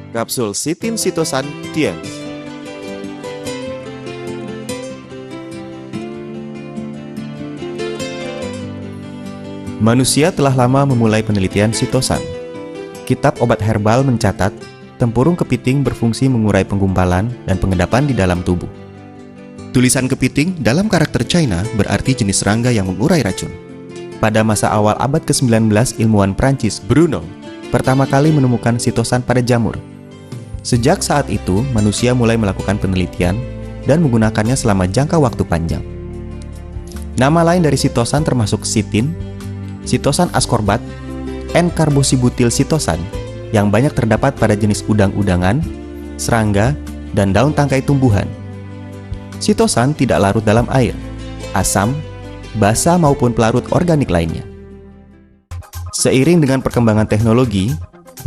Kapsul Sitin Sitosan Tiens. Manusia telah lama memulai penelitian sitosan. Kitab obat herbal mencatat, tempurung kepiting berfungsi mengurai penggumpalan dan pengendapan di dalam tubuh. Tulisan kepiting dalam karakter China berarti jenis serangga yang mengurai racun. Pada masa awal abad ke-19, ilmuwan Prancis Bruno pertama kali menemukan sitosan pada jamur. Sejak saat itu, manusia mulai melakukan penelitian dan menggunakannya selama jangka waktu panjang. Nama lain dari sitosan termasuk sitin, sitosan ascorbat, N-karboksibutil sitosan yang banyak terdapat pada jenis udang-udangan, serangga, dan daun tangkai tumbuhan. Sitosan tidak larut dalam air, asam, basa maupun pelarut organik lainnya. Seiring dengan perkembangan teknologi,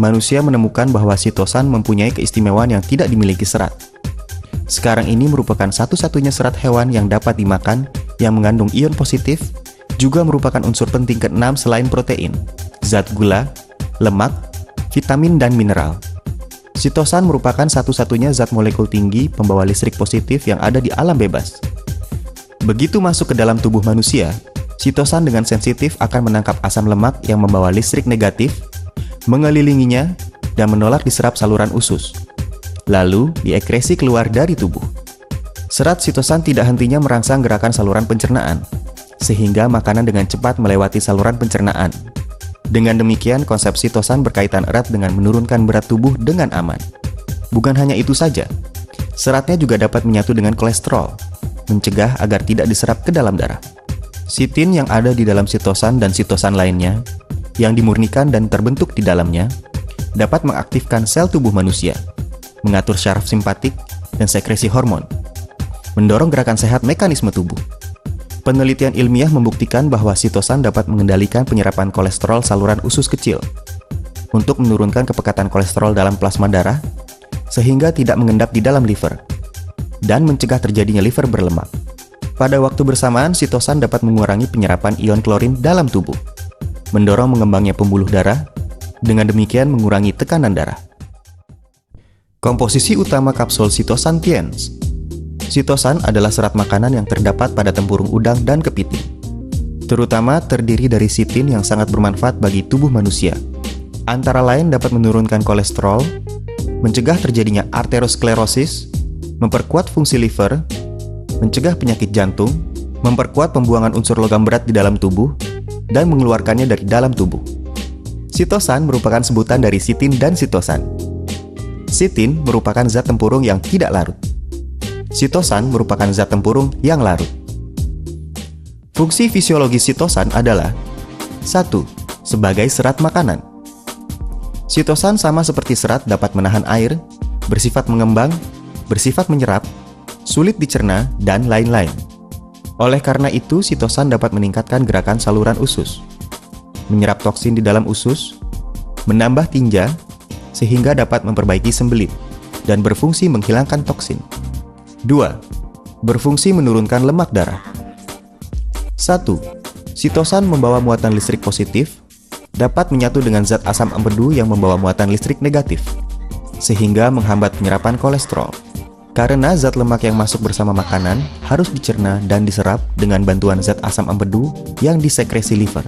manusia menemukan bahwa sitosan mempunyai keistimewaan yang tidak dimiliki serat. Sekarang ini merupakan satu-satunya serat hewan yang dapat dimakan yang mengandung ion positif, juga merupakan unsur penting ke-6 selain protein, zat gula, lemak, vitamin, dan mineral. Sitosan merupakan satu-satunya zat molekul tinggi pembawa listrik positif yang ada di alam bebas. Begitu masuk ke dalam tubuh manusia, sitosan dengan sensitif akan menangkap asam lemak yang membawa listrik negatif, mengelilinginya, dan menolak diserap saluran usus. Lalu, diekresi keluar dari tubuh. Serat sitosan tidak hentinya merangsang gerakan saluran pencernaan, sehingga makanan dengan cepat melewati saluran pencernaan. Dengan demikian, konsep sitosan berkaitan erat dengan menurunkan berat tubuh dengan aman. Bukan hanya itu saja, seratnya juga dapat menyatu dengan kolesterol, mencegah agar tidak diserap ke dalam darah. Sitin yang ada di dalam sitosan dan sitosan lainnya, yang dimurnikan dan terbentuk di dalamnya, dapat mengaktifkan sel tubuh manusia, mengatur syaraf simpatik dan sekresi hormon, mendorong gerakan sehat mekanisme tubuh. Penelitian ilmiah membuktikan bahwa sitosan dapat mengendalikan penyerapan kolesterol saluran usus kecil untuk menurunkan kepekatan kolesterol dalam plasma darah sehingga tidak mengendap di dalam liver dan mencegah terjadinya liver berlemak. Pada waktu bersamaan, sitosan dapat mengurangi penyerapan ion klorin dalam tubuh, mendorong mengembangnya pembuluh darah, dengan demikian mengurangi tekanan darah. Komposisi utama kapsul sitosan Tiens. Sitosan adalah serat makanan yang terdapat pada tempurung udang dan kepiting. Terutama terdiri dari sitin yang sangat bermanfaat bagi tubuh manusia. Antara lain dapat menurunkan kolesterol, mencegah terjadinya arteriosklerosis, memperkuat fungsi liver, mencegah penyakit jantung, memperkuat pembuangan unsur logam berat di dalam tubuh, dan mengeluarkannya dari dalam tubuh. Sitosan merupakan sebutan dari sitin dan sitosan. Sitin merupakan zat tempurung yang tidak larut. Sitosan merupakan zat tempurung yang larut. Fungsi fisiologis sitosan adalah 1. Sebagai serat makanan. Sitosan sama seperti serat dapat menahan air, bersifat mengembang, bersifat menyerap, sulit dicerna, dan lain-lain. Oleh karena itu, sitosan dapat meningkatkan gerakan saluran usus, menyerap toksin di dalam usus, menambah tinja, sehingga dapat memperbaiki sembelit, dan berfungsi menghilangkan toksin. 2. Berfungsi menurunkan lemak darah. 1. Sitosan membawa muatan listrik positif, dapat menyatu dengan zat asam empedu yang membawa muatan listrik negatif, sehingga menghambat penyerapan kolesterol. Karena zat lemak yang masuk bersama makanan harus dicerna dan diserap dengan bantuan zat asam empedu yang disekresi liver.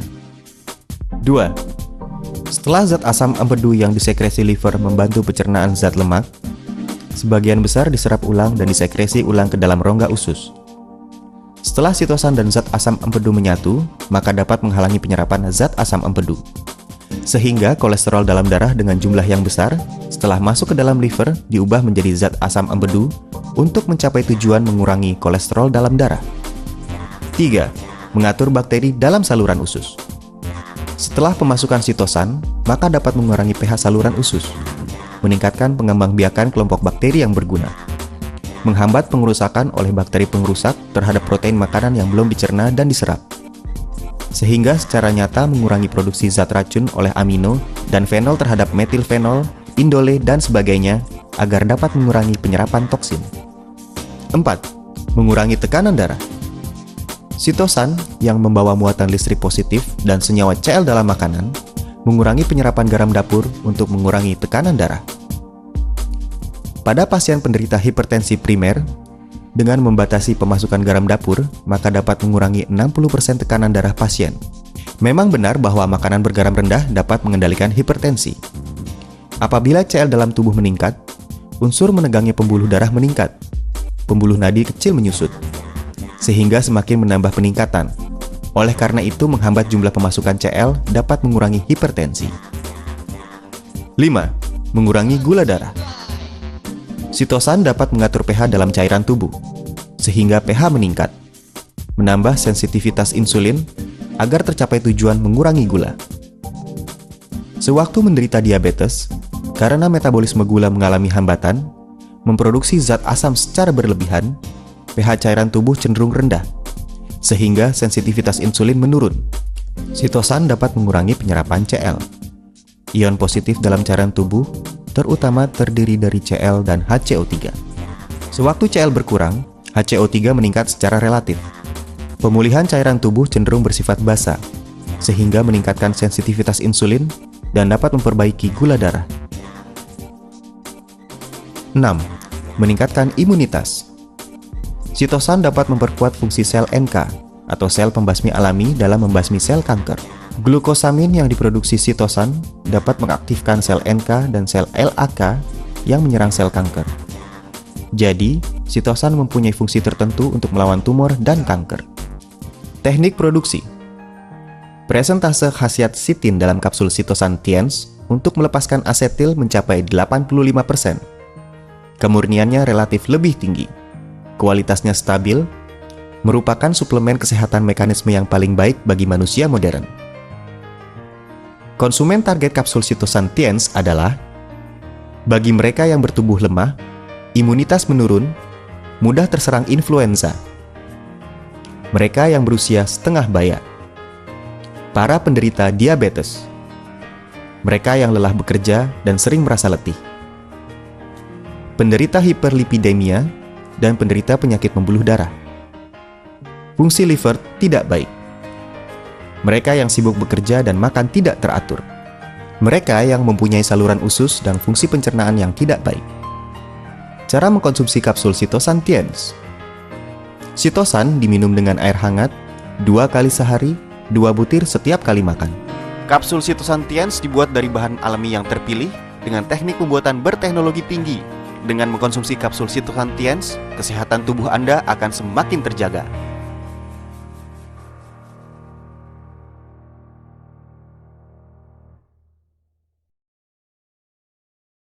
2. Setelah zat asam empedu yang disekresi liver membantu pencernaan zat lemak, sebagian besar diserap ulang dan disekresi ulang ke dalam rongga usus. Setelah sitosan dan zat asam empedu menyatu, maka dapat menghalangi penyerapan zat asam empedu. Sehingga kolesterol dalam darah dengan jumlah yang besar, setelah masuk ke dalam liver, diubah menjadi zat asam empedu untuk mencapai tujuan mengurangi kolesterol dalam darah. 3. Mengatur bakteri dalam saluran usus. Setelah pemasukan sitosan, maka dapat mengurangi pH saluran usus, meningkatkan pengembangbiakan kelompok bakteri yang berguna, menghambat pengerusakan oleh bakteri pengrusak terhadap protein makanan yang belum dicerna dan diserap, sehingga secara nyata mengurangi produksi zat racun oleh amino dan fenol terhadap metilfenol, indole, dan sebagainya agar dapat mengurangi penyerapan toksin. 4. Mengurangi tekanan darah. Sitosan yang membawa muatan listrik positif dan senyawa Cl dalam makanan mengurangi penyerapan garam dapur untuk mengurangi tekanan darah. Pada pasien penderita hipertensi primer, dengan membatasi pemasukan garam dapur, maka dapat mengurangi 60% tekanan darah pasien. Memang benar bahwa makanan bergaram rendah dapat mengendalikan hipertensi. Apabila CL dalam tubuh meningkat, unsur menegangnya pembuluh darah meningkat. Pembuluh nadi kecil menyusut, sehingga semakin menambah peningkatan. Oleh karena itu, menghambat jumlah pemasukan CL dapat mengurangi hipertensi. 5. Mengurangi gula darah. Sitosan dapat mengatur pH dalam cairan tubuh, sehingga pH meningkat, menambah sensitivitas insulin agar tercapai tujuan mengurangi gula. Sewaktu menderita diabetes, karena metabolisme gula mengalami hambatan, memproduksi zat asam secara berlebihan, pH cairan tubuh cenderung rendah, sehingga sensitivitas insulin menurun. Sitosan dapat mengurangi penyerapan CL. Ion positif dalam cairan tubuh terutama terdiri dari Cl dan HCO3. Sewaktu Cl berkurang, HCO3 meningkat secara relatif. Pemulihan cairan tubuh cenderung bersifat basa, sehingga meningkatkan sensitivitas insulin dan dapat memperbaiki gula darah. 6. Meningkatkan imunitas. Sitosan dapat memperkuat fungsi sel NK atau sel pembasmi alami dalam membasmi sel kanker. Glukosamin yang diproduksi sitosan dapat mengaktifkan sel NK dan sel LAK yang menyerang sel kanker. Jadi, sitosan mempunyai fungsi tertentu untuk melawan tumor dan kanker. Teknik produksi. Presentase khasiat sitin dalam kapsul sitosan TIENS untuk melepaskan asetil mencapai 85%. Kemurniannya relatif lebih tinggi. Kualitasnya stabil, merupakan suplemen kesehatan mekanisme yang paling baik bagi manusia modern. Konsumen target kapsul sitosan TIENS adalah bagi mereka yang bertubuh lemah, imunitas menurun, mudah terserang influenza, mereka yang berusia setengah baya, para penderita diabetes, mereka yang lelah bekerja dan sering merasa letih, penderita hiperlipidemia, dan penderita penyakit pembuluh darah. Fungsi liver tidak baik. Mereka yang sibuk bekerja dan makan tidak teratur. Mereka yang mempunyai saluran usus dan fungsi pencernaan yang tidak baik. Cara mengkonsumsi kapsul sitosan TIENS. Sitosan diminum dengan air hangat 2 kali sehari, 2 butir setiap kali makan. Kapsul sitosan TIENS dibuat dari bahan alami yang terpilih dengan teknik pembuatan berteknologi tinggi. Dengan mengkonsumsi kapsul sitosan TIENS, kesehatan tubuh Anda akan semakin terjaga.